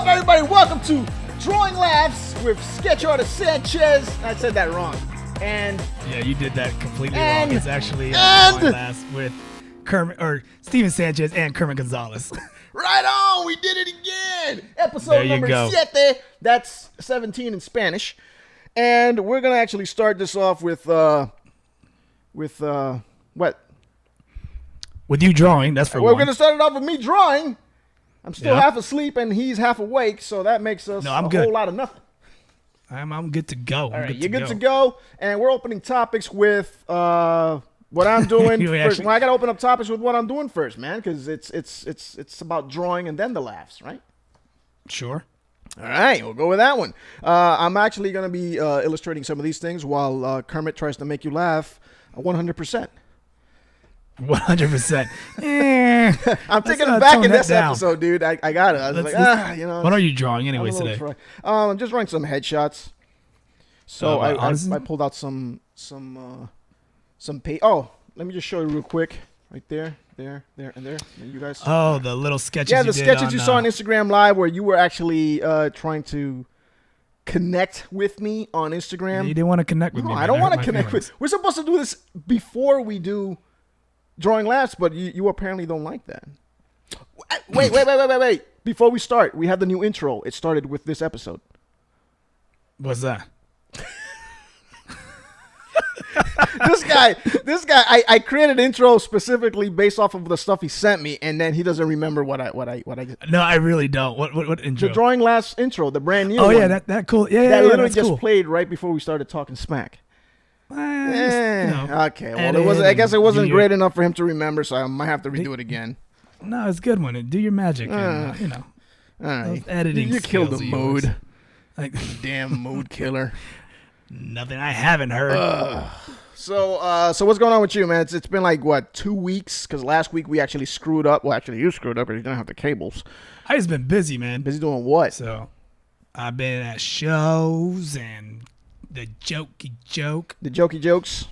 up, everybody? Welcome to Drawing Laughs with sketch artist Sanchez. I said that wrong. And yeah, you did that completely wrong. It's actually Drawing Laughs with Kermit or Steven Sanchez and Kermit Gonzalez. Right on, we did it again. Episode number 7. That's 17 in Spanish. And we're gonna actually start this off with what? With you drawing, that's for We're one. gonna start it off with me drawing. I'm still half asleep and he's half awake, so that makes us whole lot of nothing. I'm good to go. All right, you're good to go. And we're opening topics with what I'm doing first. Well, I gotta open up topics with what I'm doing first, man, because it's about drawing and then the laughs, right? Sure. All right, we'll go with that one. I'm actually gonna be illustrating some of these things while Kermit tries to make you laugh 100%. 100%. I'm taking it back in this episode, dude. I got it. I was what are you drawing anyways today? I'm just drawing some headshots. So I pulled out some paint. Oh, let me just show you real quick. Right there, and there. And you guys. Oh, the little sketches. Yeah, the sketches you saw on Instagram Live where you were actually trying to connect with me on Instagram. You didn't want to connect with me. I don't want to connect with. We're supposed to do this before we do Drawing Laughs, but you apparently don't like that. Wait. Before we start, we have the new intro. It started with this episode. What's that? This guy, I created an intro specifically based off of the stuff he sent me, and then he doesn't remember what I. No, I really don't. What intro? The Drawing Laughs intro, the brand new. Oh one. yeah, that cool. Yeah, that literally that's just cool. played right before we started talking smack. Okay, well, I guess it wasn't great enough for him to remember, so I might have to redo it again. No, it's a good one. Do your magic, and, all right. Editing. You killed the mood. Like damn mood killer. Nothing I haven't heard. So what's going on with you, man? It's been like what 2 weeks? Because last week we actually screwed up. Well, actually you screwed up, but you didn't have the cables. I just been busy, man. Busy doing what? So I've been at shows and the jokey jokes.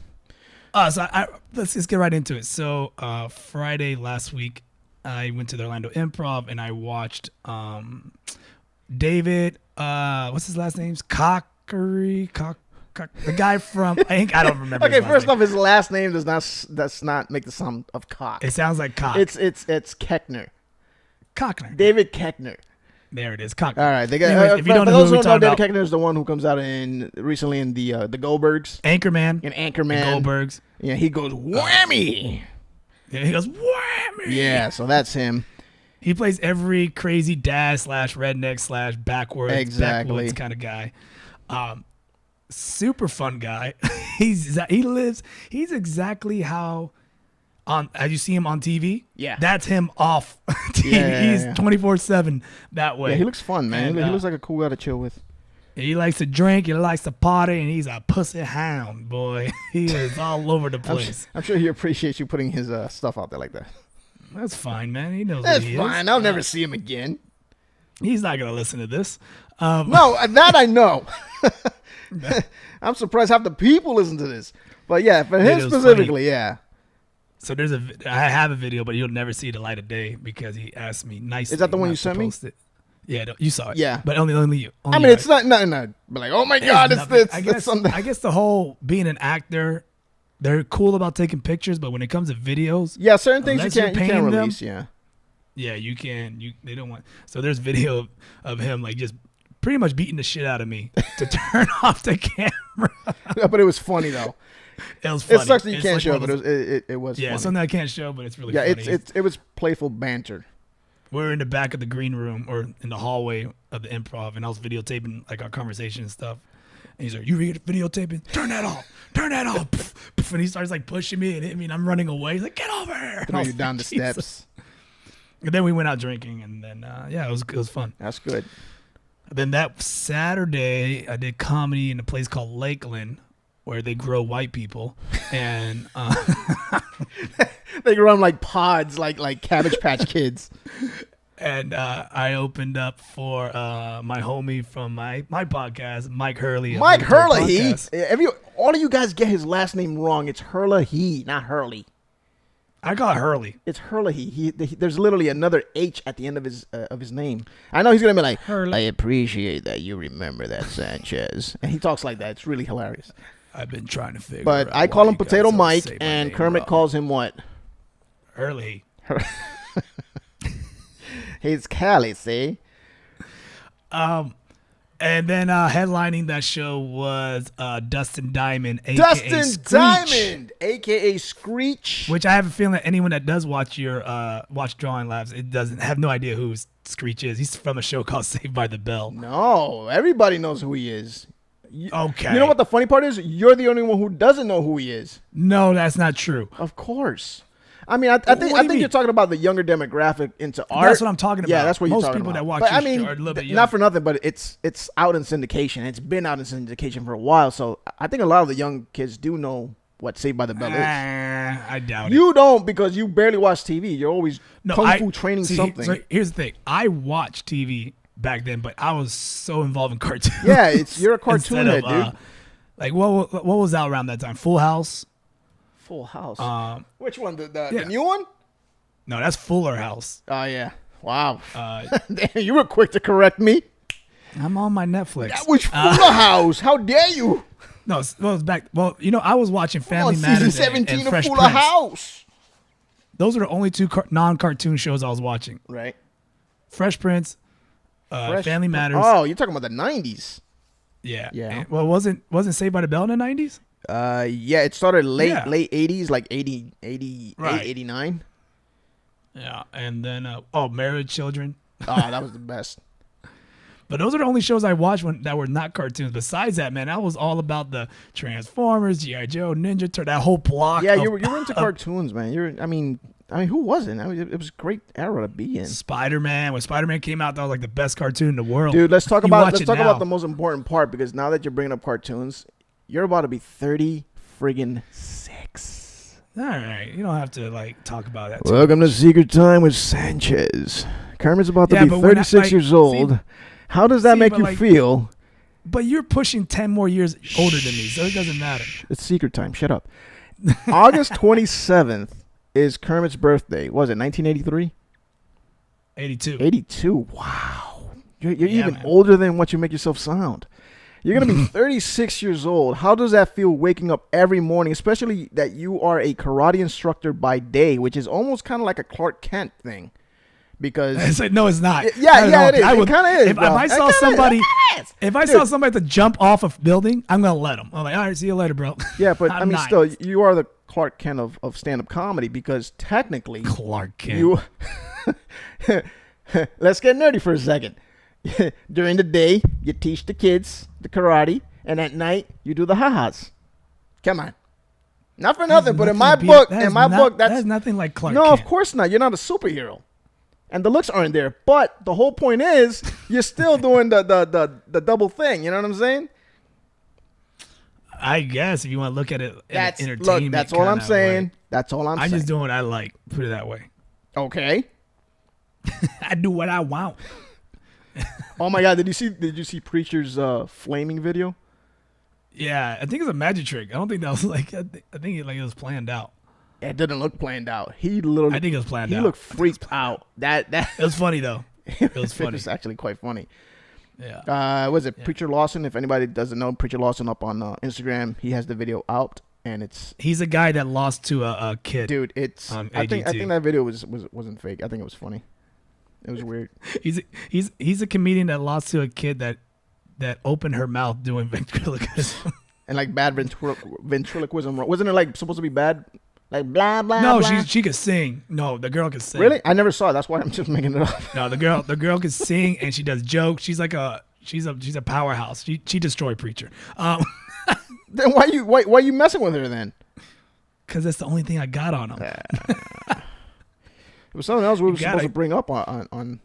Let's just get right into it. So Friday last week, I went to the Orlando Improv and I watched David. What's his last name? The guy from I don't remember. Okay, first off, his last name does not make the sound of cock. It sounds like cock. It's Koechner. David Koechner. There it is. Koechner. All right. If you don't know who we're talking about, David Koechner is the one who comes out recently in the Goldbergs. Anchorman. In Anchorman. Goldbergs. Yeah, he goes whammy. Yeah, he goes whammy. Yeah, so that's him. He plays every crazy dad / redneck / backwoods kind of guy. Super fun guy. He's exactly how as you see him on TV. Yeah, that's him off TV. Yeah. He's 24/7 that way. Yeah, he looks fun, man. And, he looks like a cool guy to chill with. He likes to drink. He likes to party, and he's a pussy hound, boy. He is all over the place. I'm sure he appreciates you putting his stuff out there like that. That's fine, man. He knows that's what he fine. is. I'll never see him again. He's not gonna listen to this. No, that I know. I'm surprised half the people listen to this. But yeah, for him specifically, yeah. So I have a video, but you'll never see the light of day because he asked me nicely. Is that the one you sent me? Yeah, you saw it. Yeah, but only you. I mean, it's not. But like, oh my God, it's something. I guess the whole being an actor, they're cool about taking pictures, but when it comes to videos, yeah, certain things you can't release. Yeah, you can. They don't want. So there's video of him like just pretty much beating the shit out of me to turn off the camera. Yeah, but it was funny though. It was funny. It sucks that you can't show, but it was. Yeah, funny. Something I can't show, but it's really funny. Yeah, it was playful banter. We're in the back of the green room or in the hallway of the Improv, and I was videotaping like our conversation and stuff. And he's like, "You videotaping? Turn that off! Turn that off!" And he starts like pushing me and hitting me, and I'm running away. He's like, "Get over here!" Throw you down the steps. And then we went out drinking, and then it was fun. That's good. Then that Saturday, I did comedy in a place called Lakeland, where they grow white people, and they grow them like pods, like Cabbage Patch Kids. And I opened up for my homie from my podcast, Mike Hurley. Mike Hurley. All of you guys get his last name wrong. It's Hurley, not Hurley. I call it Hurley. It's Hurley. There's literally another H at the end of his name. I know he's gonna be like, Hurley. I appreciate that you remember that, Sanchez. And he talks like that. It's really hilarious. I've been trying to figure. But I call him Potato Mike, and Kermit calls him what? Hurley. He's Cali, see? And then headlining that show was Dustin Diamond, a.k.a. Dustin Screech, Diamond, a.k.a. Screech. Which I have a feeling that anyone that does watch your watch Drawing Labs, it doesn't have no idea who Screech is. He's from a show called Saved by the Bell. No, everybody knows who he is. Okay. You know what the funny part is? You're the only one who doesn't know who he is. No, that's not true. Of course. I mean, I think you're talking about the younger demographic into art. That's what I'm talking about. Yeah, that's what you're talking about. Most people about. that watch but, this show are a little bit younger. Not for nothing, but it's out in syndication. It's been out in syndication for a while, so I think a lot of the young kids do know what Saved by the Bell is. I doubt it. You don't, because you barely watch TV. You're always kung fu training something. So here's the thing. I watched TV back then, but I was so involved in cartoons. Yeah, you're a cartoon head, dude. Like, what was out around that time? Full House? Full House. Which one? The new one? No, that's Fuller House. Oh, yeah. Wow. Damn, you were quick to correct me. I'm on my Netflix. That was Fuller House. How dare you? No, it was back. Well, I was watching Family Matters season 17 and of Fresh Fuller Prince. House. Those are the only two non-cartoon shows I was watching. Right. Fresh Prince, Family Matters. Oh, you're talking about the 90s. Yeah. Yeah. Well, wasn't Saved by the Bell in the 90s? Yeah, it started late 80s, like 88, right. 89. Yeah, and then Married Children. Oh, that was the best. But those are the only shows I watched that were not cartoons. Besides that, man, I was all about the Transformers, G.I. Joe, Ninja Turtle, that whole block. Yeah, you were into cartoons, man. I mean, who wasn't? It was a great era to be in. Spider-Man. When Spider-Man came out, that was like the best cartoon in the world. Dude, let's talk about the most important part, because now that you're bringing up cartoons, you're about to be 30 friggin' 6. All right, you don't have to talk about that. Welcome to Secret Time with Sanchez. Kermit's about to be 36 years old. How does that make you feel? But you're pushing 10 more years older than me, so it doesn't matter. It's Secret Time. Shut up. August 27th is Kermit's birthday. What was it, 1983? 82. 82. Wow. You're even older than what you make yourself sound. You're going to be 36 years old. How does that feel waking up every morning, especially that you are a karate instructor by day, which is almost kind of like a Clark Kent thing? Because it's like, no, it's not. It is. It kind of is. If I saw somebody to jump off a building, I'm going to let them. I'm like, all right, see you later, bro. Yeah, but I mean, still, you are the Clark Kent of stand-up comedy, because technically... Clark Kent. Let's get nerdy for a second. During the day, you teach the kids the karate, and at night, you do the ha-has. Come on. Not for nothing, but in my book, that's nothing like Clark No, Kent. of course not. You're not a superhero. And the looks aren't there. But the whole point is, you're still doing the double thing. You know what I'm saying? I guess if you want to look at it that's entertainment. Look, that's all I'm saying. Way. That's all I'm saying. I'm just doing what I like. Put it that way. Okay. I do what I want. Oh my God! Did you see Preacher's flaming video? Yeah, I think it's a magic trick. I don't think that was I think it was planned out. It didn't look planned out. He literally. I think it was planned out. He looked freaked out. That it was funny though. It was funny. It was actually quite funny. Yeah. Was it Preacher Lawson? If anybody doesn't know, Preacher Lawson up on Instagram, he has the video out, and he's a guy that lost to a kid. Dude, I think that video wasn't fake. I think it was funny. It was weird. He's a comedian that lost to a kid that opened her mouth doing ventriloquism. And like bad ventriloquism. Wasn't it supposed to be bad? Like blah blah. No, blah. she could sing. No, the girl could sing. Really? I never saw it. That's why I'm just making it up. No, the girl could sing, and she does jokes. She's a powerhouse. She destroyed Preacher. Then why you messing with her then? Because that's the only thing I got on him. It was something else we were supposed to bring up on.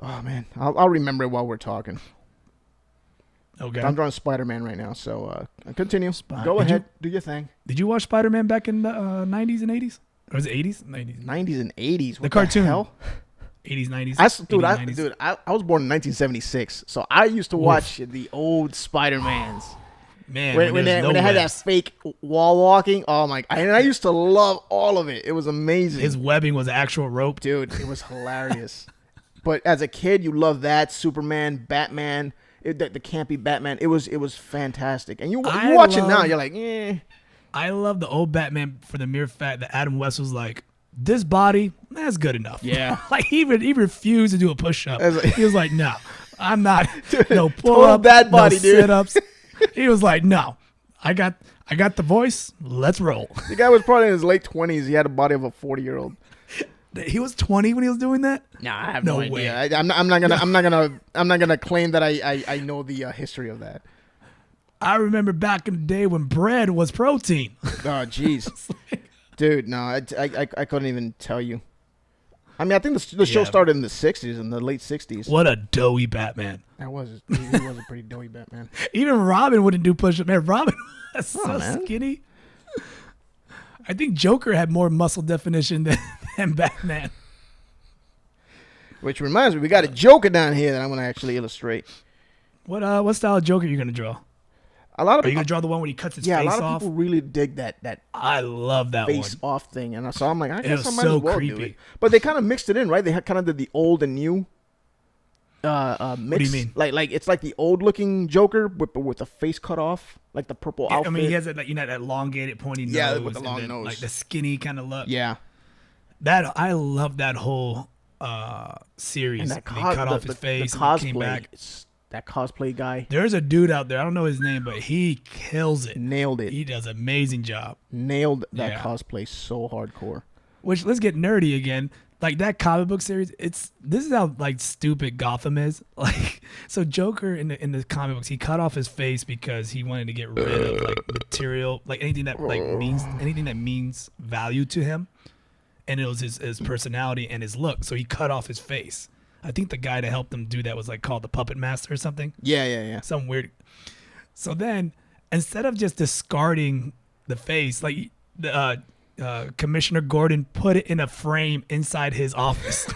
Oh man, I'll remember it while we're talking. Okay. I'm drawing Spider-Man right now, so continue. Go ahead, do your thing. Did you watch Spider-Man back in the 90s and 80s? Or was it 80s? 90s and 80s. What the cartoon. Hell? 80s, 90s. I was born in 1976, so I used to watch the old Spider-Mans. Man, when they had that fake wall walking. Oh my! And I used to love all of it. It was amazing. His webbing was actual rope, dude. It was hilarious. But as a kid, you love that Superman, Batman, the campy Batman. It was fantastic. And you watch it now, you're like, eh. I love the old Batman for the mere fact that Adam West was like, this body, that's good enough. Yeah. Like he refused to do a push-up. He was like, no, I'm not. Dude, no pull-up, bad body, no dude. sit-ups. He was like, no, I got the voice. Let's roll. The guy was probably in his late 20s. He had a body of a 40-year-old. He was 20 when he was doing that? Nah, I have no idea. I'm not gonna claim that I know the history of that. I remember back in the day when bread was protein. Oh, jeez. Dude, no, I couldn't even tell you. I mean, I think the show started in the 60s, in the late 60s. What a doughy Batman. He was a pretty doughy Batman. Even Robin wouldn't do push-up. Man, Robin was so skinny. I think Joker had more muscle definition than Batman. Which reminds me, we got a Joker down here that I'm going to actually illustrate. What style of Joker are you going to draw? Are you going to draw the one where he cuts his face off? Yeah, a lot of people really dig that I love that face-off thing. And so I'm like, I guess I might so as well creepy. do it. But they kind of mixed it in, right? They kind of did the old and new mix. What do you mean? Like it's like the old-looking Joker with the face cut off, like the purple outfit. I mean, he has that, that elongated, pointy nose. Yeah, with the long nose. Like the skinny kind of look. Yeah. I love that whole series. And that he cut off his face the cosplay, and came back. That cosplay guy. There's a dude out there. I don't know his name, but he kills it. Nailed it. He does an amazing job. Nailed that cosplay so hardcore. Which, let's get nerdy again. Like that comic book series, this is how like stupid Gotham is. Like, so Joker in the comic books, he cut off his face because he wanted to get rid of like material, like anything that means value to him. And it was his personality and his look. So he cut off his face. I think the guy that helped him do that was like called the Puppet Master or something. Yeah. Some weird. So then, instead of just discarding the face, like Commissioner Gordon put it in a frame inside his office.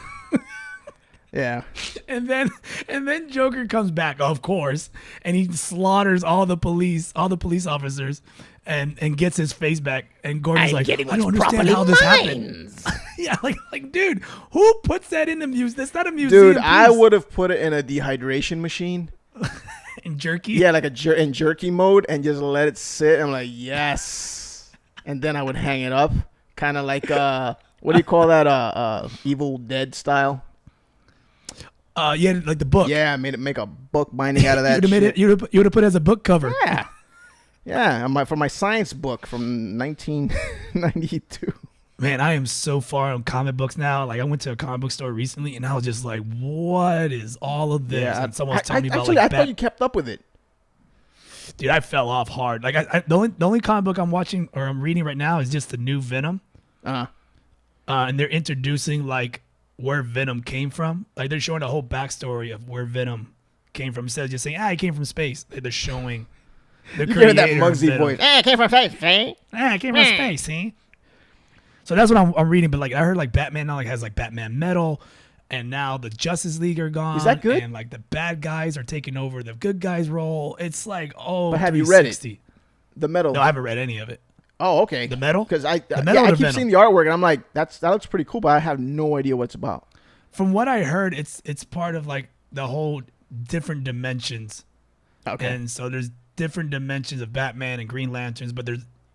Yeah. And then Joker comes back, of course, and he slaughters all the police officers and gets his face back. And Gordon's like, I don't understand how this happened. Yeah, like, dude, who puts that in the museum? That's not a museum. Dude, I would have put it in a dehydration machine. In jerky? Yeah, like in jerky mode, and just let it sit. I'm like, yes. And then I would hang it up, kind of like what do you call that? Evil Dead style. Yeah, like the book. Yeah, make a book binding out of that. You would have put it as a book cover. Yeah, for my science book from 1992. Man, I am so far on comic books now. Like, I went to a comic book store recently, and I was just like, what is all of this? Yeah, and someone was telling me about, I thought you kept up with it. Dude, I fell off hard. Like, the only comic book I'm watching or I'm reading right now is just the new Venom. And they're introducing, like, where Venom came from. Like, they're showing the whole backstory of where Venom came from. Instead of just saying, he came from space. They're showing the creator of Venom. That Muggsy voice. I came from space, see? I came from space, see? So that's what I'm reading, but like I heard like Batman now like has like Batman Metal, and now the Justice League are gone. Is that good? And like the bad guys are taking over the good guys' role. It's like But have you read it? The Metal? No, I haven't read any of it. Oh, okay. The Metal? Because I keep seeing the artwork and I'm like, that looks pretty cool, but I have no idea what it's about. From what I heard, it's part of like the whole different dimensions. Okay. And so there's different dimensions of Batman and Green Lanterns, but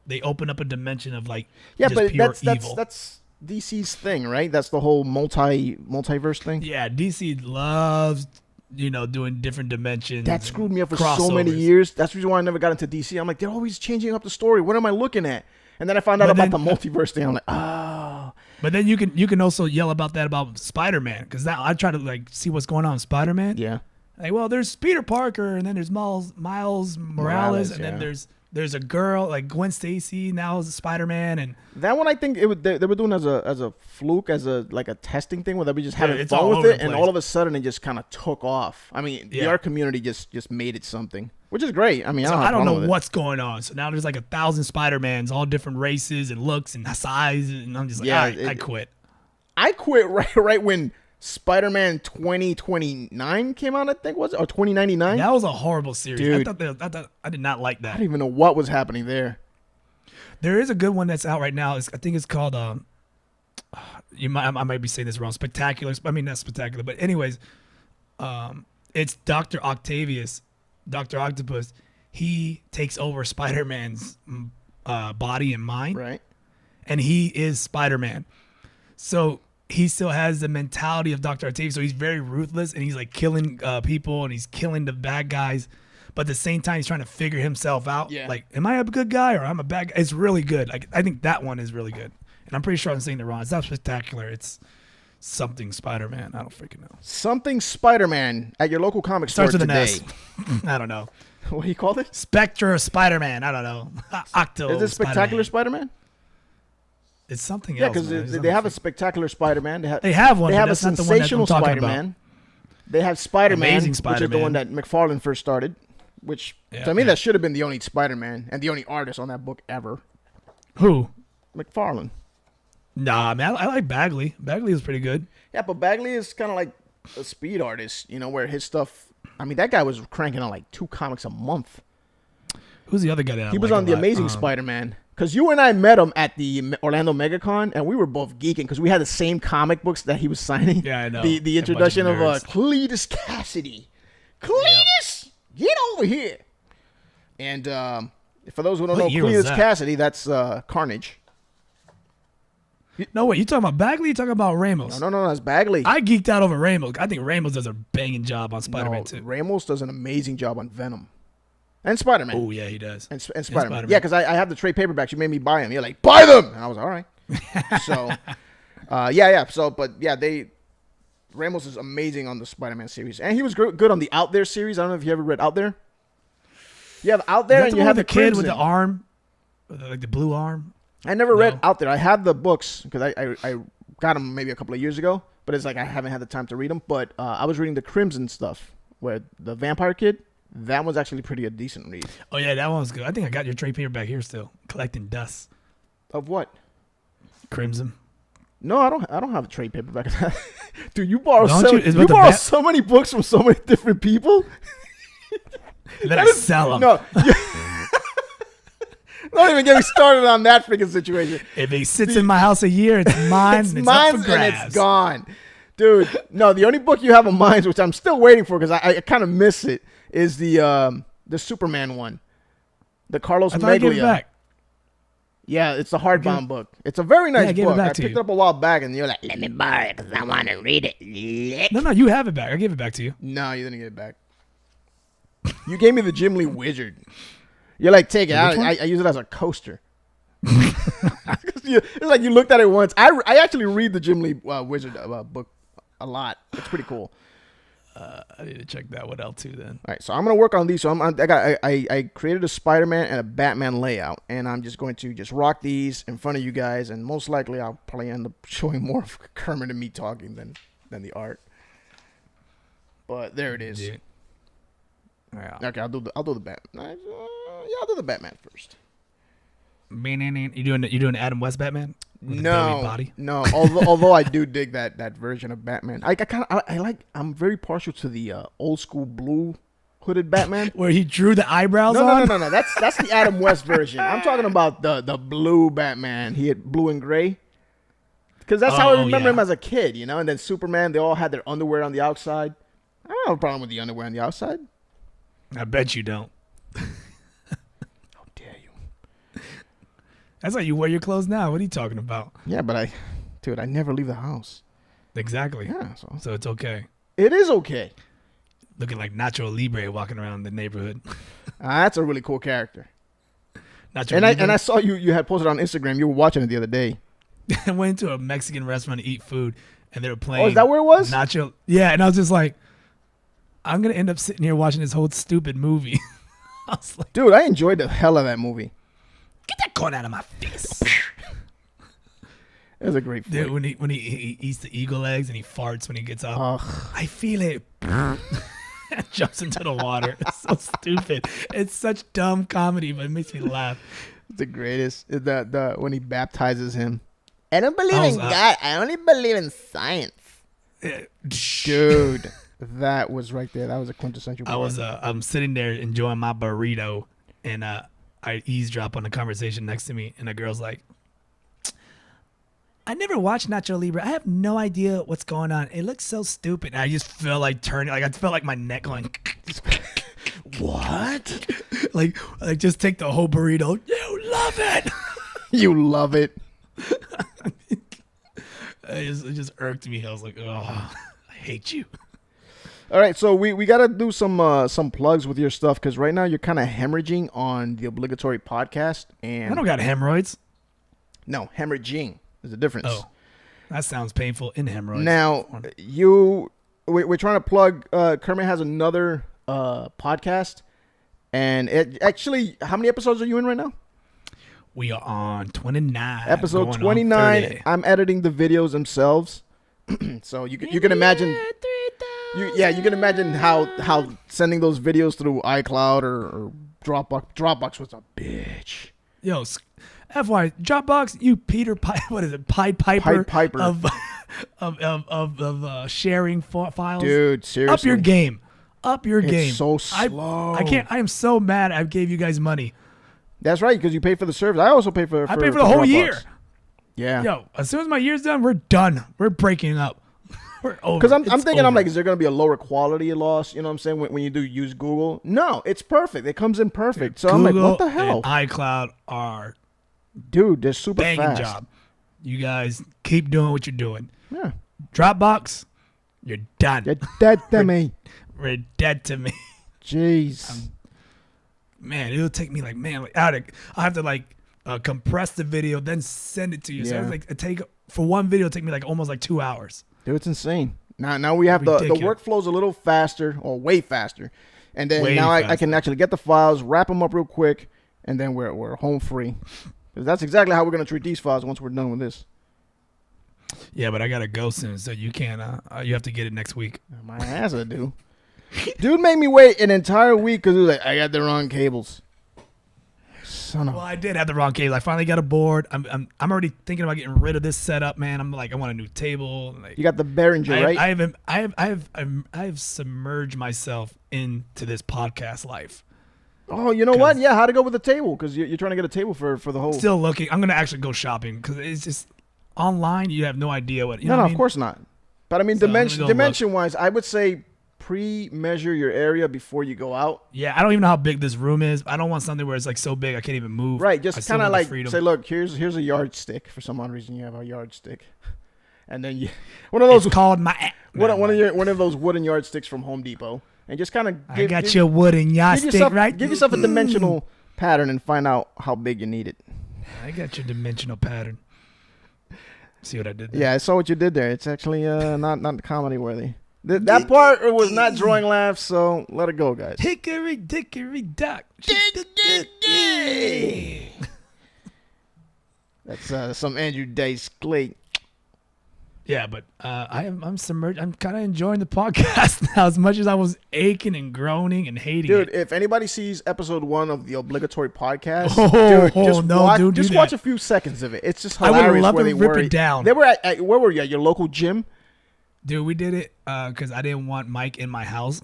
they open up a dimension of like just pure evil. That's DC's thing, right? That's the whole multiverse thing. Yeah, DC loves doing different dimensions. That screwed me up for so many years. That's the reason why I never got into DC. I'm like, they're always changing up the story. What am I looking at? And then I found out about the multiverse thing. I'm like, oh. But then you can also yell about that about Spider-Man, because now I try to like see what's going on in Spider-Man. Yeah. Like, well, there's Peter Parker, and then there's Miles Morales, and then there's a girl like Gwen Stacy now as Spider-Man, and that one I think they were doing as a fluke, as a testing thing where they were just having fun with it, and all of a sudden it just kind of took off. I mean, the art community just made it something, which is great. I mean, I don't know what's going on. So now there's like 1,000 Spider-Mans, all different races and looks and size, and I'm just like, I quit. I quit right when Spider-Man 2029 came out, I think, was it? Or 2099? That was a horrible series. Dude. I did not like that. I don't even know what was happening there. There is a good one that's out right now. I think it's called I might be saying this wrong. Spectacular. I mean, not spectacular, but anyways, it's Dr. Octavius, Dr. Octopus. He takes over Spider-Man's body and mind, Right. and he is Spider-Man. So he still has the mentality of Dr. Octavius. So he's very ruthless, and he's like killing people, and he's killing the bad guys. But at the same time, he's trying to figure himself out. Yeah. Like, am I a good guy or I'm a bad guy? It's really good. Like, I think that one is really good. And I'm pretty sure I'm saying it wrong. It's not Spectacular. It's something Spider-Man. I don't freaking know. Something Spider-Man at your local comic store Starts with today. an S. I don't know. What do you call it? Spectre Spider-Man. I don't know. Octo. Is it Spectacular Spider-Man? It's something Yeah, else. because they have a Spectacular Spider-Man. They have one. They but have a that's not the one that I'm Sensational talking Spider-Man. about. They have Spider-Man, Amazing which is the Spider-Man. one that McFarlane first started. Which, to me, that should have been the only Spider-Man and the only artist on that book ever. Who? McFarlane. Nah, man. I like Bagley. Bagley is pretty good. Yeah, but Bagley is kind of like a speed artist, where his stuff... I mean, that guy was cranking out like 2 comics a month. Who's the other guy that He was on The Amazing Spider-Man. Because you and I met him at the Orlando MegaCon, and we were both geeking because we had the same comic books that he was signing. Yeah, I know. The introduction of nerds. Cletus Cassidy. Cletus, get over here. And for those who don't know, year was Cletus that? Cassidy, that's Carnage. No, wait. You talking about Bagley? You talking about Ramos? No, that's Bagley. I geeked out over Ramos. I think Ramos does a banging job on Spider-Man No, too. Ramos does an amazing job on Venom. And Spider-Man. Oh, yeah, he does. And Spider-Man. Spider-Man. Yeah, because I have the trade paperbacks. You made me buy them. You're like, buy them! And I was all right. So, So, but yeah, Ramos is amazing on the Spider-Man series. And he was good on the Out There series. I don't know if you ever read Out There. You have Out There, and you have the kid Crimson. with the arm, like the blue arm. I never read Out There. I have the books because I got them maybe a couple of years ago. But it's like I haven't had the time to read them. But I was reading the Crimson stuff where the vampire kid. That was actually a decent read. Oh yeah, that one was good. I think I got your trade paperback here still, collecting dust. Of what? Crimson. No, I don't have a trade paperback. Dude, you borrow so many books from so many different people. And then I sell them. No. Don't even get me started on that freaking situation. If it sits in my house a year, it's mine. It's and mine up for grabs. and it's gone. Dude, no, the only book you have of mine, which I'm still waiting for because I kind of miss it, is the Superman one. The Carlos I thought I gave it Meglia. back. Yeah, it's a hardbound book. It's a very nice I gave it book. back I to picked you. it up a while back, and you're like, let me borrow it because I want to read it. No, you have it back. I gave it back to you. No, you didn't get it back. You gave me the Jim Lee Wizard. You're like, take it. I use it as a coaster. It's like you looked at it once. I actually read the Jim Lee Wizard book a lot. It's pretty cool. I need to check that one out too then. All right, so I'm gonna work on these. So I created a Spider-Man and a Batman layout, and I'm just going to rock these in front of you guys, and most likely I'll probably end up showing more of Kermit and me talking than the art. But there it is. Dude. Yeah. Okay, I'll do the Batman. I'll do the Batman first. You doing Adam West Batman? With the No, body? no. Although I do dig that version of Batman. I'm very partial to the old school blue hooded Batman. Where he drew the eyebrows on? No. That's the Adam West version. I'm talking about the blue Batman. He had blue and gray. Because that's how I remember him as a kid, And then Superman, they all had their underwear on the outside. I don't have a problem with the underwear on the outside. I bet you don't. How dare you? That's how you wear your clothes now. What are you talking about? Yeah, but I never leave the house. Exactly. Yeah, so it's okay. It is okay. Looking like Nacho Libre walking around the neighborhood. That's a really cool character. Nacho And Libre. I saw you had posted on Instagram. You were watching it the other day. I went into a Mexican restaurant to eat food, and they were playing. Oh, is that where it was? Nacho. Yeah, and I was just like, I'm gonna end up sitting here watching this whole stupid movie. I was like, dude, I enjoyed the hell of that movie. get that corn out of my face. It was a great flick. Dude, when he eats the eagle eggs and he farts when he gets up. Ugh. I feel it. Jumps into the water. It's so stupid. It's such dumb comedy, but it makes me laugh. It's the greatest. The when he baptizes him. I don't believe in God. I only believe in science. Dude, that was right there. That was a quintessential part. I'm sitting there enjoying my burrito, and I eavesdrop on the conversation next to me, and the girl's like, I never watched Nacho Libre. I have no idea what's going on. It looks so stupid. And I just felt like turning, like I felt like my neck going, what? like just take the whole burrito. You love it. You love it. It just irked me. I was like, oh, I hate you. All right, so we got to do some plugs with your stuff because right now you're kind of hemorrhaging on the obligatory podcast. And I don't got hemorrhoids. No, hemorrhaging. There's a difference. Oh, that sounds painful in hemorrhoids. Now, we're trying to plug, Kermit has another podcast. And it actually, how many episodes are you in right now? We are on 29. Episode 29. I'm editing the videos themselves. So you can imagine. You can imagine how sending those videos through iCloud or Dropbox. Dropbox was a bitch. Yo, FY Dropbox, you Pied Piper of sharing files. Dude, seriously. Up your game. It's so slow. I can't. I am so mad. I gave you guys money. That's right, because you pay for the service. I also pay for. I pay for the whole Dropbox. year. Yeah. Yo, as soon as my year's done, we're done. We're breaking up. We're over. Because I'm thinking, over. I'm like, is there going to be a lower quality loss? You know what I'm saying? When you do use Google, no, it's perfect. It comes in perfect. So Google I'm like, what the hell? And iCloud are, dude, they're super banging fast. Job. You guys keep doing what you're doing. Yeah. Dropbox, you're done. You're dead to me. We're dead to me. Jeez. Man, it'll take me I have to compress the video, then send it to you. Yeah. So for one video, it'll take me almost 2 hours. Dude, it's insane. Now we have the workflow's a little faster, or way faster. And then I can actually get the files, wrap them up real quick, and then we're home free. That's exactly how we're going to treat these files once we're done with this. Yeah, but I got to go soon, so you can't, you have to get it next week. My ass I do. Dude made me wait an entire week because he was like, I got the wrong cables. Well, I did have the wrong cable. I finally got a board. I'm already thinking about getting rid of this setup, man. I'm like, I want a new table. You got the Behringer, right? I have submerged myself into this podcast life. Oh, you know what? Yeah, how'd it go with the table? Because you're trying to get a table for the whole. Still looking. I'm gonna actually go shopping because it's just online. You have no idea what. No, of course not. But I mean, dimension wise, I would say pre-measure your area before you go out. Yeah, I don't even know how big this room is. I don't want something where it's so big I can't even move. Right, just kind of say, look, here's a yardstick. For some odd reason, you have a yardstick, and then one of those. It's called my one of those wooden yardsticks from Home Depot, and just kind of. I got your wooden yardstick, right? Give yourself a dimensional pattern and find out how big you need it. I got your dimensional pattern. See what I did there? Yeah, I saw what you did there. It's actually not comedy worthy. That part was not drawing laughs, so let it go, guys. Hickory dickory dock. That's some Andrew Dice Clay. Yeah, but I'm submerged. I'm kind of enjoying the podcast now as much as I was aching and groaning and hating it. Dude, if anybody sees episode 1 of the obligatory podcast, just watch a few seconds of it. It's just hilarious. I would love to rip it down. They were at where were you? At your local gym? Dude, we did it because I didn't want Mike in my house.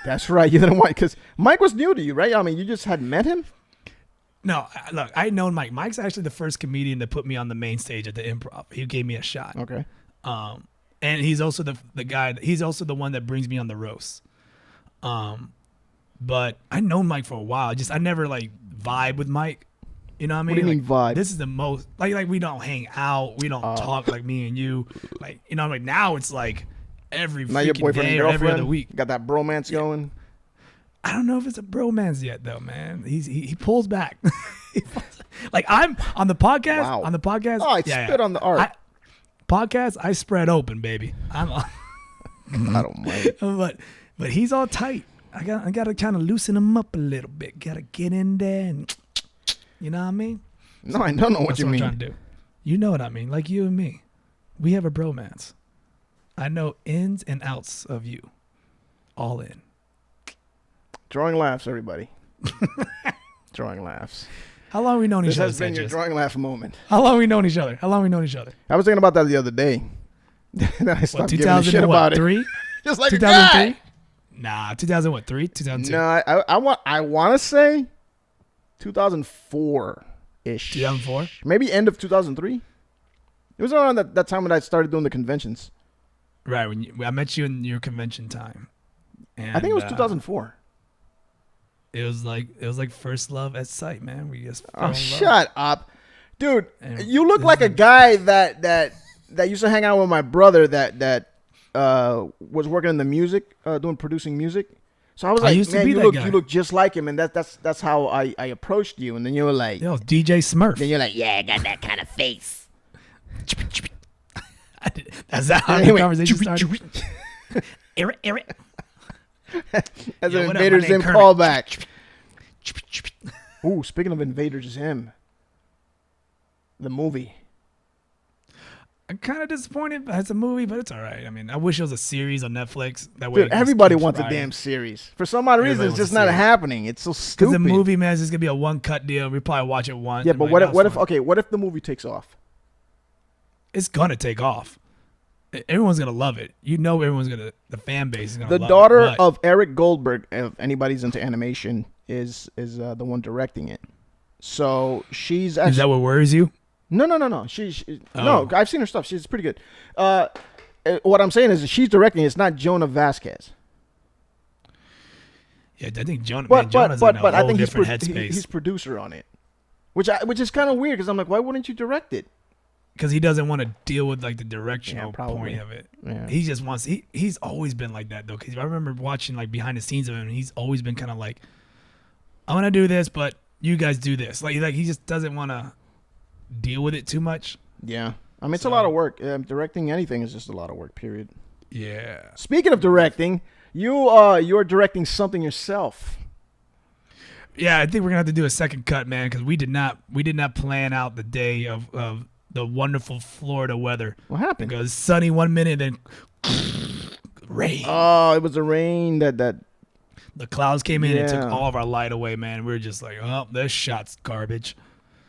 That's right. You didn't want, because Mike was new to you, right? I mean, you just had met him? No, look, I known Mike. Mike's actually the first comedian to put me on the main stage at the Improv. He gave me a shot. Okay. And he's also the guy. He's also the one that brings me on the roast. But I known Mike for a while. I never vibe with Mike. You know what I mean? What do you mean vibe? This is the most like we don't hang out. We don't talk like me and you. Now it's every now your boyfriend day and or every other week. Got that bromance going. I don't know if it's a bromance yet though, man. He pulls back. I'm on the podcast. Wow. On the podcast. Oh, I spit on the art. Podcast, I spread open, baby. I don't mind. But he's all tight. I got to kind of loosen him up a little bit. Got to get in there and. You know what I mean? No, I don't know what you mean. I'm trying to do. You know what I mean. Like you and me. We have a bromance. I know ins and outs of you. All in. Drawing laughs, everybody. Drawing laughs. How long have we known each other? This has been your drawing laugh moment. How long have we known each other? I was thinking about that the other day. Then I stopped giving a shit about it. Just like 2003. Nah, 2003, 2002. No, I want to say 2004 ish. 2004, maybe end of 2003. It was around that time when I started doing the conventions. Right, when I met you in your convention time. And, I think it was 2004. It was like first love at sight, man. We just shut up, dude. And you look like a guy that used to hang out with my brother that was working in the music, producing music. So I was like, man, you look just like him, and that's how I approached you. And then you were like, yo, DJ Smurf. Then you're like, yeah, I got that kind of face. That's how the conversation started. Eric. As an Invader Zim callback. Ooh, speaking of Invader Zim, the movie. I'm kind of disappointed as a movie, but it's all right. I mean, I wish it was a series on Netflix. That way, dude, everybody wants a damn series. For some odd reason, it's just not happening. It's so stupid. Because the movie, man, is just gonna be a one-cut deal. We probably watch it once. Yeah, but what if the movie takes off? It's gonna take off. Everyone's gonna love it. You know, the fan base is gonna love it. The daughter of Eric Goldberg, if anybody's into animation, is the one directing it. So she's actually, is that what worries you? No. No, I've seen her stuff. She's pretty good. What I'm saying is she's directing. It's not Jonah Vasquez. Yeah, I think Jonah's in a whole different headspace. He's producer on it, which is kind of weird because I'm like, why wouldn't you direct it? Because he doesn't want to deal with like the directional point of it. Yeah. He just wants. He's always been like that though. Because I remember watching like behind the scenes of him, and he's always been kind of like, I want to do this, but you guys do this. Like he just doesn't want to deal with it too much. Yeah, I mean it's a lot of work. Directing anything is just a lot of work. Period. Yeah. Speaking of directing, you're directing something yourself. Yeah, I think we're gonna have to do a second cut, man, because we did not plan out the day of the wonderful Florida weather. What happened? Because sunny one minute, then rain. Oh, it was the rain that the clouds came in and took all of our light away, man. We were just like, oh, this shot's garbage.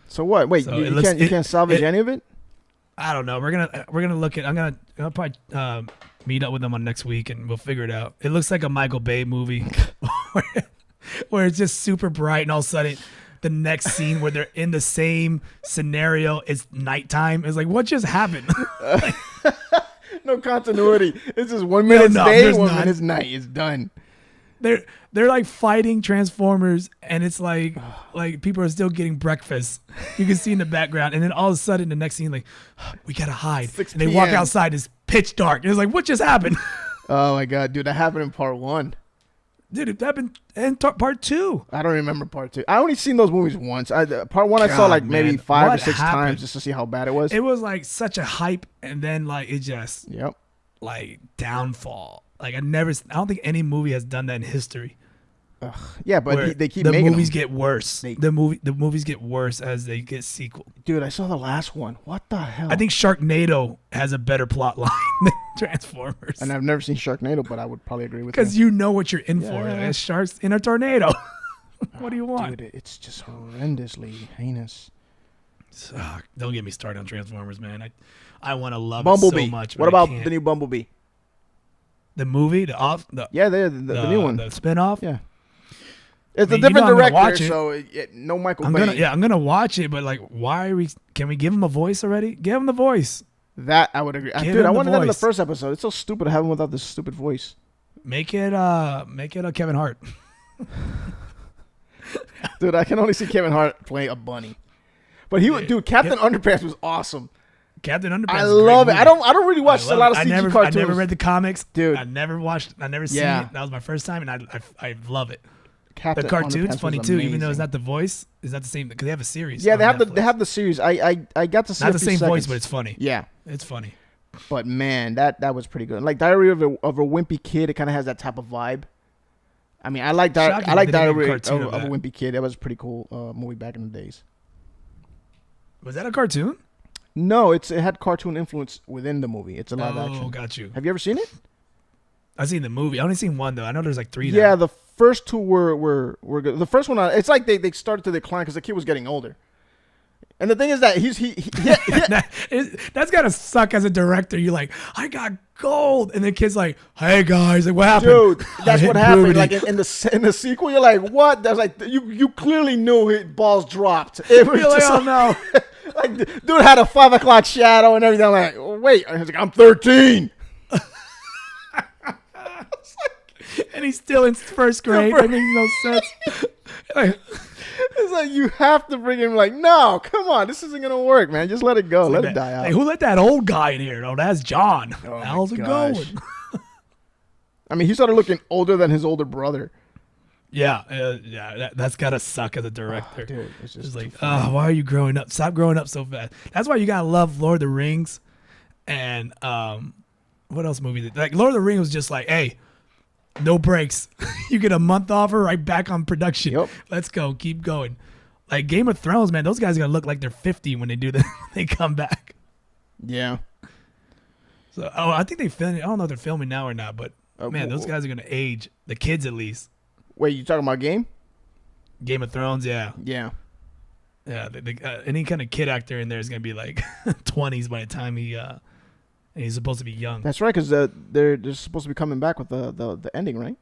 So what? Wait, so you can't salvage any of it? I don't know. We're gonna look at. I'll probably meet up with them on next week, and we'll figure it out. It looks like a Michael Bay movie, where it's just super bright, and all of a sudden, the next scene where they're in the same scenario, it's nighttime. It's like, what just happened? No continuity. It's just 1 minute day, 1 minute night. It's done. They're like fighting Transformers, and it's like people are still getting breakfast. You can see in the background, and then all of a sudden, the next scene, like, we gotta hide, and they walk outside. It's pitch dark. And it's like, what just happened? Oh my god, dude, that happened in part 1. Dude, it happened in part 2. I don't remember part 2. I only seen those movies once. Part 1 I saw like maybe 5 or 6 times just to see how bad it was. It was like such a hype, and then like it just like downfall. Like I don't think any movie has done that in history. Yeah, but they keep the making movies get worse. The movies get worse as they get sequel. Dude, I saw the last one. What the hell? I think Sharknado has a better plot line than Transformers. And I've never seen Sharknado, but I would probably agree with you. Because you know what you're in for. There's sharks in a tornado. What do you want? Dude, it's just horrendously heinous. Don't get me started on Transformers, man. I want to love Bumblebee. it so much. What about the new Bumblebee? The movie? The new one. The spinoff? Yeah. It's a different director, so no Michael Bay. I'm gonna watch it, but like, can we give him a voice already? Give him the voice. That I would agree. Dude, I wanted that in the first episode. It's so stupid to have him without this stupid voice. Make it a Kevin Hart. Dude, I can only see Kevin Hart play a bunny. But Captain Underpants was awesome. Captain Underpants. I love it. I don't really watch a lot of CG cartoons. I never read the comics, dude. I never seen it. That was my first time, and I love it. Captain the cartoon's funny too, even though it's not the voice. Is that the same? Because they have a series. Yeah, they have the series. I got to see not the same voice, but it's funny. Yeah, it's funny. But man, that was pretty good. Like Diary of a Wimpy Kid, it kind of has that type of vibe. I mean, I like Diary of a Wimpy Kid. That was a pretty cool movie back in the days. Was that a cartoon? No, it had cartoon influence within the movie. It's a live action. Oh, got you. Have you ever seen it? I've seen the movie. I only seen one though. I know there's like 3 now. Yeah, the first 2 were good. The first one, it's like they started to decline because the kid was getting older. And the thing is that that's gotta suck as a director. You're like, I got gold, and the kid's like, hey guys, like what happened? Dude, that's what happened. Like in the sequel, you're like, what? That's like you clearly knew his balls dropped. It was you're like, just oh no. Like dude had a 5 o'clock shadow and everything. I'm like, oh, wait, I was like, I'm 13. And he's still in first grade. That makes no sense. It's like you have to bring him. Like, no, come on, this isn't gonna work, man. Just let it go, let it die out. Hey, who let that old guy in here? Oh, that's John. Oh, how's it going? I mean, he started looking older than his older brother. Yeah, that's gotta suck as a director. Oh, dude, it's just like, why are you growing up? Stop growing up so fast. That's why you gotta love Lord of the Rings, and what else movies? Like Lord of the Rings was just like, hey, no breaks. You get a month off or right back on production. Yep. Let's go, keep going. Like Game of Thrones, man, those guys are gonna look like they're 50 when they do that. They come back. Yeah. So, I think they filmed. I don't know if they're filming now or not, but man, those guys are gonna age. The kids, at least. Wait, you talking about Game of Thrones? Yeah. Yeah. Yeah. Any kind of kid actor in there is gonna be like 20s by the time he's supposed to be young. That's right, because they're supposed to be coming back with the ending, right?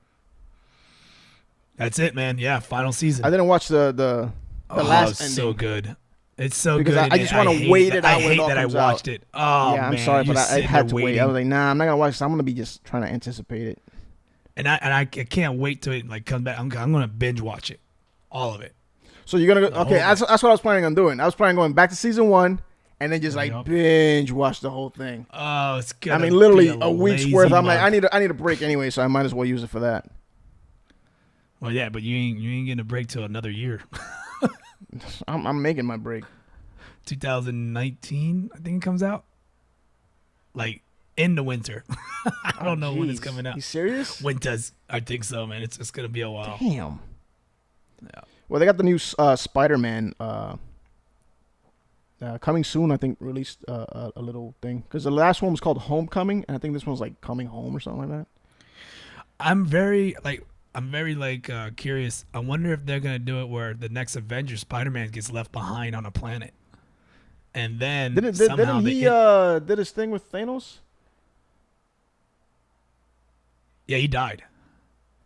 That's it, man. Yeah, final season. I didn't watch the last ending. So good. It's so because good. I just want to wait it out. I hate that I watched it. Oh, yeah, I'm man, sorry, but I had to waiting. wait. I was like, nah, I'm not gonna watch this. I'm gonna be just trying to anticipate it. And I can't wait till it like comes back. I'm gonna binge watch it, all of it. So you're gonna go? Okay, that's what I was planning on doing. I was planning on going back to season 1 and then just like binge watch the whole thing. Oh, it's good. I mean, literally a week's worth. I'm like, I need a break anyway, so I might as well use it for that. Well, yeah, but you ain't getting a break till another year. I'm making my break. 2019, I think it comes out. Like in the winter. I don't know when it's coming out. You serious? Winters, I think so, man. It's gonna be a while. Damn. Yeah. Well, they got the new Spider-Man coming soon. I think released a little thing because the last one was called Homecoming, and I think this one's like Coming Home or something like that. I'm very curious. I wonder if they're gonna do it where the next Avengers, Spider-Man gets left behind on a planet, and then didn't he did his thing with Thanos? Yeah, he died.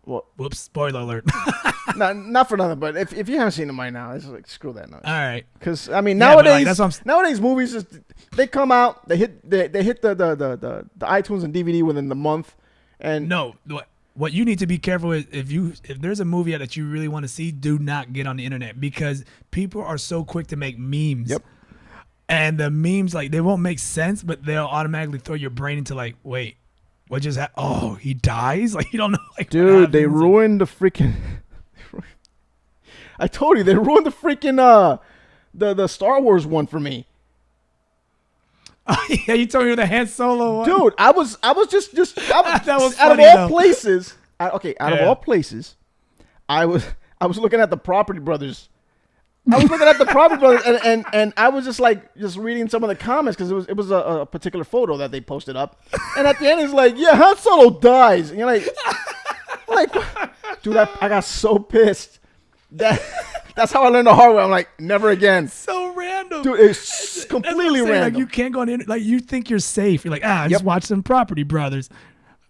Well, whoops! Spoiler alert. not for nothing, but if you haven't seen it by now, it's like screw that noise. All right. Because I mean nowadays movies just they come out, they hit the iTunes and DVD within the month, and no. What you need to be careful is if there's a movie that you really want to see, do not get on the internet because people are so quick to make memes. Yep. And the memes they won't make sense, but they'll automatically throw your brain into like, wait, what just happened? Oh, he dies? Like you don't know. Like, dude, they ruined the freaking. I told you they ruined the freaking the Star Wars one for me. Oh, yeah, you told me the Han Solo one. Dude, I was just that was out funny, of all though. places. Out of all places, I was looking at the Property Brothers. I was looking at the Property Brothers, and I was just reading some of the comments because it was a particular photo that they posted up, and at the end it's like, yeah, Han Solo dies, and you're like, dude, I got so pissed. That's how I learned the hard way. I'm like, never again. So random, dude. It's completely random. Like you can't go on the like you think you're safe. You're like, just watch some Property Brothers.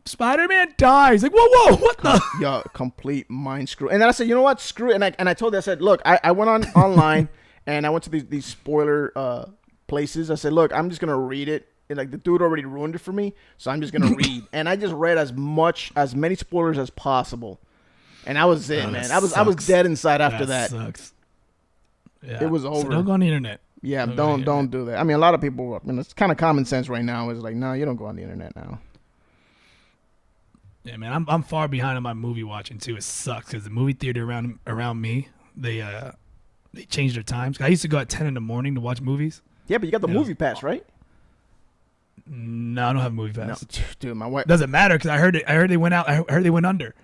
Spider-Man dies. Like, whoa, what the? Yeah, complete mind screw. And then I said, you know what? Screw it. And I told her, I said, look, I went online and I went to these spoiler places. I said, look, I'm just gonna read it. And like the dude already ruined it for me, so I'm just gonna read. And I just read as many spoilers as possible. And I was it, man. I was dead inside after that. Sucks. Yeah. It was over. So don't go on the internet. Yeah, don't do that. I mean, a lot of people. I mean, it's kind of common sense right now. Is like, no, you don't go on the internet now. Yeah, man, I'm far behind on my movie watching too. It sucks because the movie theater around me, they changed their times. I used to go at 10 in the morning to watch movies. Yeah, but you got the movie pass, right? No, I don't have a movie pass. No, dude, my wife doesn't matter because I heard they went out. I heard they went under.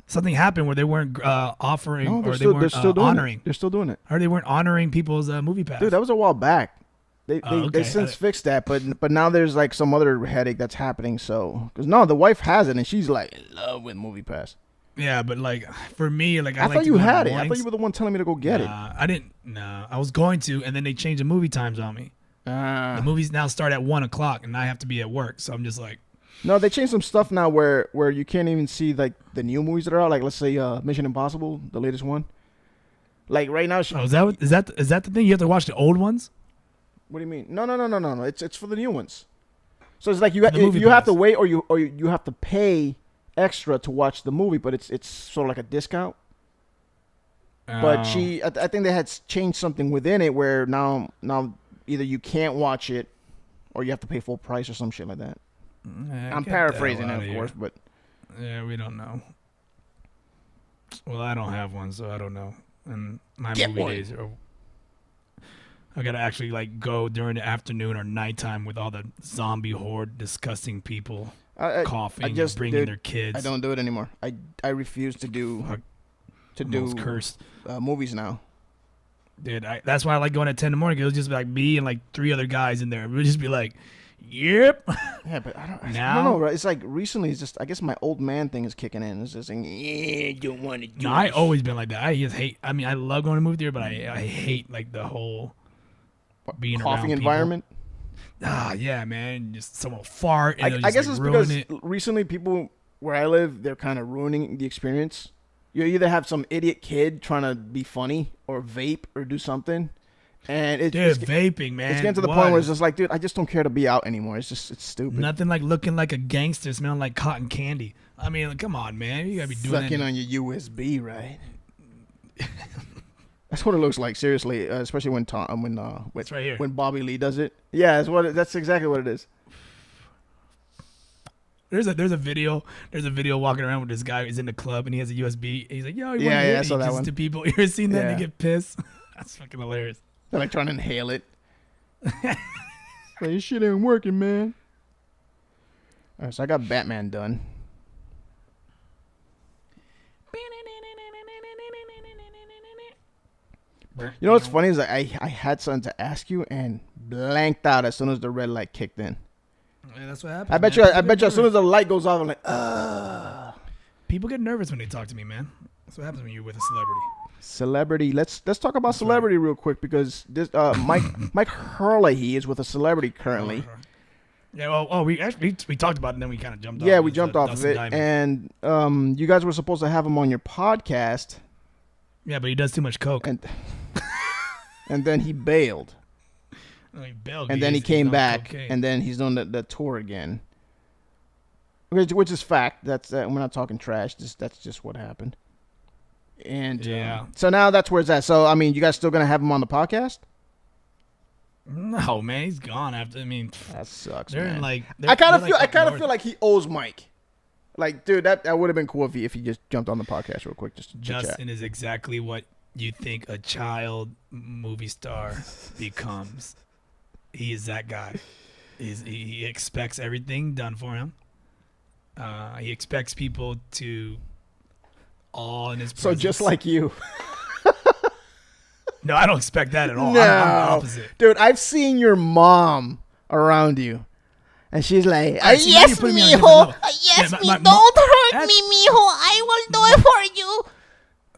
Something happened where they weren't offering they weren't honoring. They're still doing it. I heard they weren't honoring people's movie pass. Dude, that was a while back. They since fixed that, but now there's some other headache that's happening. So, because the wife has it and she's like in love with movie pass. Yeah, but like for me, like I like thought to you go in the had it. I mornings. thought you were the one telling me to go get it. I didn't. No, I was going to, and then they changed the movie times on me. The movies now start at 1:00, and I have to be at work. So I'm just like, no, they changed some stuff now where you can't even see like the new movies that are out. Like let's say Mission Impossible, the latest one. Like right now, is that the thing? You have to watch the old ones. What do you mean? No. It's for the new ones. So it's like you have to wait or you have to pay extra to watch the movie, but it's sort of like a discount. But I think they had changed something within it where now either you can't watch it or you have to pay full price or some shit like that. I'm paraphrasing it, of course, but yeah, we don't know. Well, I don't have one, so I don't know. And my movie days are. I gotta actually like go during the afternoon or nighttime with all the zombie horde, disgusting people coughing, and bringing their kids. I don't do it anymore. I refuse to do cursed movies now. Dude, that's why I like going at 10 in the morning. It'll just be like me and like 3 other guys in there. We'll just be like, yep. Yeah, but I don't know, right? It's like recently, it's just I guess my old man thing is kicking in. It's just saying, yeah, don't want to do. No, I always been like that. I just hate. I mean, I love going to movie theater, but I hate like the whole being coughing around environment. Yeah, man. Just someone fart. And I guess it's because recently people where I live, they're kind of ruining the experience. You either have some idiot kid trying to be funny or vape or do something. And it's vaping, man. It's getting to the point where it's just like, dude, I just don't care to be out anymore. It's stupid. Nothing like looking like a gangster smelling like cotton candy. I mean, like, come on, man. You got to be doing sucking on your USB, right? That's what it looks like, seriously, especially when it's right here. When Bobby Lee does it. Yeah, that's exactly what it is. There's a video walking around with this guy who's in the club and he has a USB. He's like, yo, I saw that one. To people, you ever seen that? Yeah. And they get pissed. That's fucking hilarious. They're like trying to inhale it. Like, this shit ain't working, man. All right, so I got Batman done. You know what's funny is that I had something to ask you and blanked out as soon as the red light kicked in. Yeah, that's what happens. I bet you as soon as the light goes off, I'm like, People get nervous when they talk to me, man. That's what happens when you're with a celebrity. Celebrity. Let's talk about celebrity real quick because this Mike Hurley is with a celebrity currently. Yeah, we talked about it and then we kind of jumped off. Yeah, we jumped off of it. And you guys were supposed to have him on your podcast. Yeah, but he does too much coke. And then he bailed. He bailed. And then he came back, and then he's doing the tour again. Which is fact. That's we're not talking trash. That's just what happened. And so now that's where it's at. So I mean, you guys still gonna have him on the podcast? No, man, he's gone after. I mean, that sucks. Man. I kind of feel like he owes Mike. Like, dude, that would have been cool if he just jumped on the podcast real quick. Justin is exactly what you think a child movie star becomes. He is that guy. He expects everything done for him. He expects people to all in his presence. So just like you. No, I don't expect that at all. No. I'm the opposite. Dude, I've seen your mom around you. And she's like, yes, mijo. Yes, don't hurt me, mijo. I will do it for you.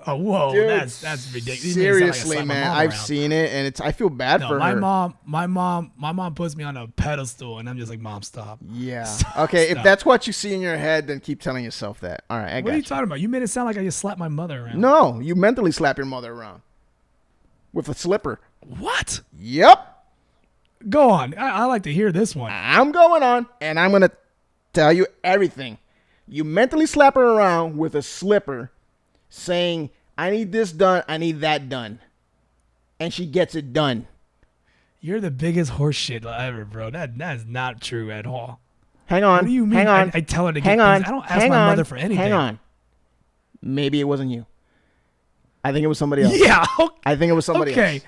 Oh, whoa, dude, that's ridiculous. Seriously, man, I've seen it, and I feel bad for her. My mom puts me on a pedestal, and I'm just like, Mom, stop. Yeah. Okay, stop. If that's what you see in your head, then keep telling yourself that. All right, what are you talking about? You made it sound like I just slapped my mother around. No, you mentally slap your mother around with a slipper. What? Yep. Go on. I like to hear this one. I'm going on, and I'm going to tell you everything. You mentally slap her around with a slipper saying, I need this done, I need that done. And she gets it done. You're the biggest horse shit ever, bro. That is not true at all. Hang on. What do you mean? Hang on. I tell her to get things. I don't ask my mother for anything. Hang on. Maybe it wasn't you. I think it was somebody else. Yeah. Okay. I think it was somebody else. Okay.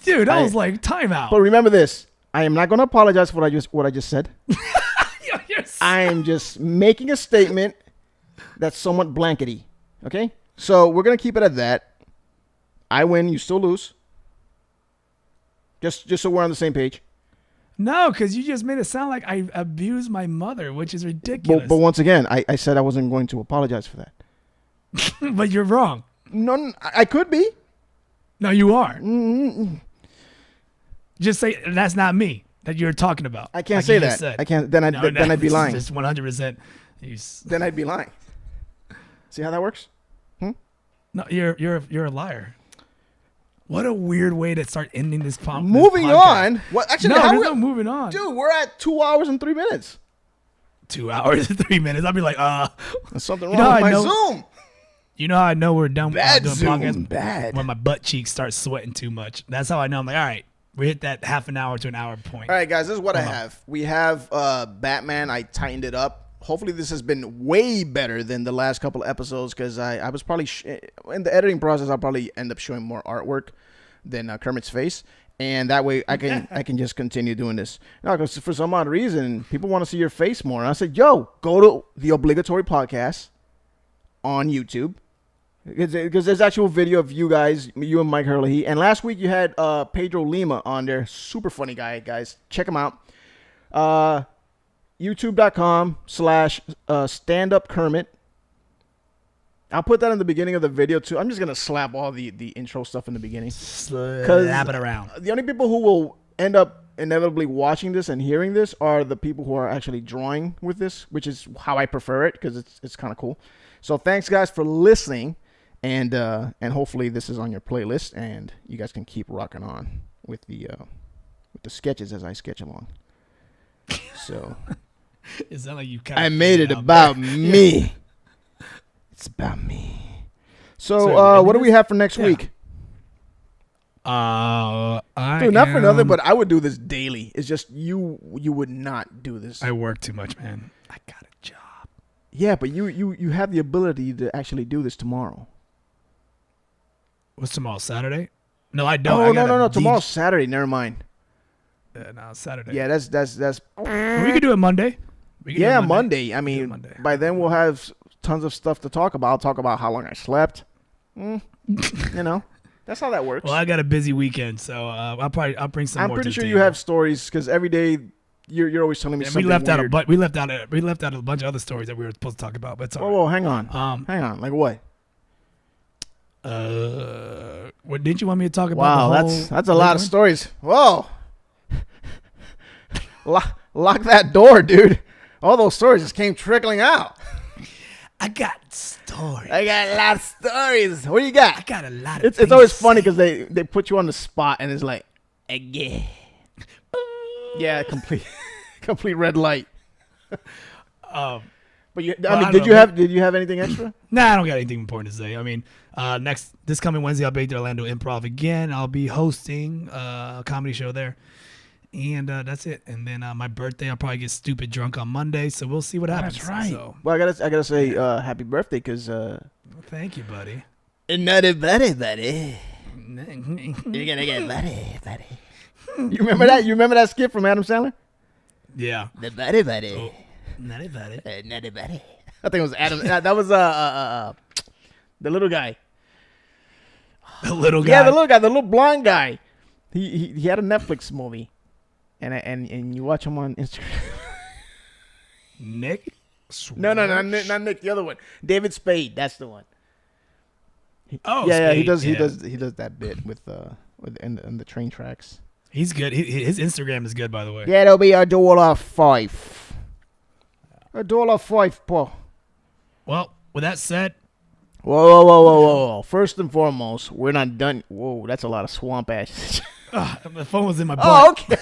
Dude, I was like, time out. But remember this. I am not going to apologize for what I just said. I am just making a statement that's somewhat blankety. Okay? So we're going to keep it at that. I win. You still lose. Just so we're on the same page. No, because you just made it sound like I abused my mother, which is ridiculous. But once again, I said I wasn't going to apologize for that. But you're wrong. No, I could be. No, you are. Just say that's not me that you're talking about. I can't say that. I can't. Then I'd be lying. Just 100%. Then I'd be lying. See how that works? No, you're a liar. What a weird way to start ending this podcast. Moving on. What? Actually, no moving on. Dude, we're at 2 hours and 3 minutes. 2 hours and 3 minutes. I'll be like, there's something wrong with my Zoom. You know how I know we're done doing Zoom. podcasts? Bad. When my butt cheeks start sweating too much. That's how I know. I'm like, all right, we hit that half an hour to an hour point. All right, guys, this is what I have. We have Batman. I tightened it up. Hopefully this has been way better than the last couple of episodes because I was probably in the editing process. I'll probably end up showing more artwork than Kermit's face, and that way I can just continue doing this. No, because for some odd reason people want to see your face more. And I said, "Yo, go to the obligatory podcast on YouTube because there's actual video of you guys, you and Mike Hurley. And last week you had Pedro Lima on there, super funny guy, guys. Check him out. YouTube.com/standupkermit. I'll put that in the beginning of the video too. I'm just gonna slap all the intro stuff in the beginning. Slap it around. The only people who will end up inevitably watching this and hearing this are the people who are actually drawing with this, which is how I prefer it because it's kind of cool. So thanks guys for listening, and hopefully this is on your playlist and you guys can keep rocking on with the sketches as I sketch along. So. It sounds like you I made it about me. Yeah. It's about me. So, what do we have for next week? Dude, not for nothing, but I would do this daily. It's just you would not do this. I work too much, man. I got a job. Yeah, but you have the ability to actually do this tomorrow. What's tomorrow? Saturday? No, I don't. Oh, no. Tomorrow's Saturday. Never mind. No, Saturday. Yeah, that's. We could do it Monday. Monday. I mean, Monday. By then we'll have tons of stuff to talk about. I'll talk about how long I slept. You know, that's how that works. Well, I got a busy weekend, so I'll bring some. I'm pretty sure you have stories because every day you're always telling me something weird. We left out a bunch of other stories that we were supposed to talk about. But it's all right. Whoa, hang on. Like what? What didn't you want me to talk about? Wow, that's a lot of stories. Whoa. Lock that door, dude. All those stories just came trickling out. I got stories. I got a lot of stories. What do you got? I got a lot of It's always funny because they put you on the spot and it's like, again. Yeah, complete red light. But did you have anything extra? Nah, I don't got anything important to say. I mean, this coming Wednesday, I'll be at the Orlando Improv again. I'll be hosting a comedy show there. And that's it. And then my birthday, I'll probably get stupid drunk on Monday. So we'll see what happens. That's right. So. Well, I gotta say happy birthday because. Thank you, buddy. Another buddy. You're gonna get buddy. You remember that? You remember that skit from Adam Sandler? Yeah. The buddy. Oh. Nutty buddy. Nutty buddy. I think it was Adam. That was the little guy. The little guy. Yeah, the little guy, the little blonde guy. He had a Netflix movie. And you watch him on Instagram. Nick? No, not Nick. The other one, David Spade. That's the one. Yeah, he does that bit with in the train tracks. He's good. His Instagram is good, by the way. Yeah, it'll be $1.05. $1.05, Paul. Well, with that said. Whoa. First and foremost, we're not done. Whoa, that's a lot of swamp ash. The phone was in my butt. Oh, okay.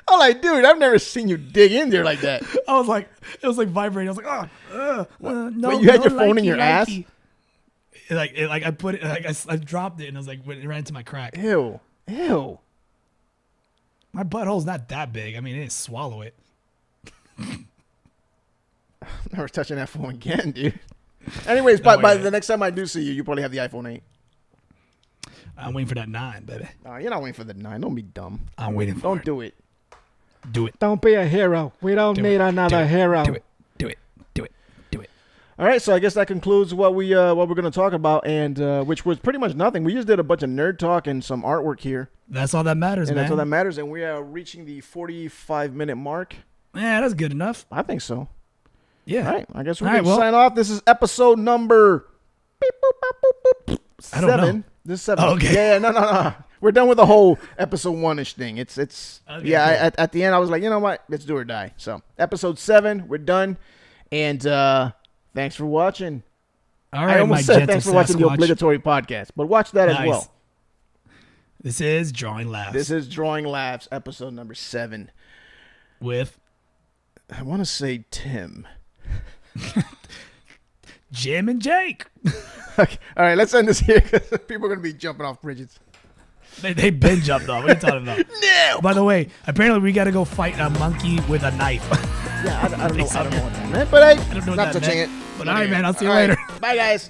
I'm like, dude, I've never seen you dig in there like that. It was like vibrating. I was like, no. Wait, you had your phone in your ass? I put it, I dropped it, and I was like, it ran into my crack. Ew. My butthole's not that big. I mean, it didn't swallow it. I'm never touching that phone again, dude. Anyways, by the next time I do see you, you probably have the iPhone 8. I'm waiting for that 9, baby. You're not waiting for the 9. Don't be dumb. I'm waiting for it. Don't do it. Do it. Don't be a hero. We don't need another hero. Do it. All right, so I guess that concludes what we're going to talk about, and which was pretty much nothing. We just did a bunch of nerd talk and some artwork here. That's all that matters, man. That's all that matters, and we are reaching the 45-minute mark. Yeah, that's good enough. I think so. Yeah. All right, I guess we can sign off. This is episode number I don't know. This is 7. Oh, okay. Yeah, no. We're done with the whole episode 1-ish thing. It's okay, yeah. cool. At the end, I was like, you know what? Let's do or die. So episode 7, we're done. And thanks for watching. All right, I almost said thanks for watching the obligatory podcast, but watch that as well. This is Drawing Laughs. This is Drawing Laughs, episode number 7. With, I want to say Tim. Jim and Jake. Okay. All right, let's end this here because people are going to be jumping off bridges. They been jumped off. What are you talking about? No! By the way, apparently we got to go fight a monkey with a knife. Yeah, I don't know what that meant, but I don't know what not that touching meant. it. But all right, man, I'll see you All right. later. Bye, guys.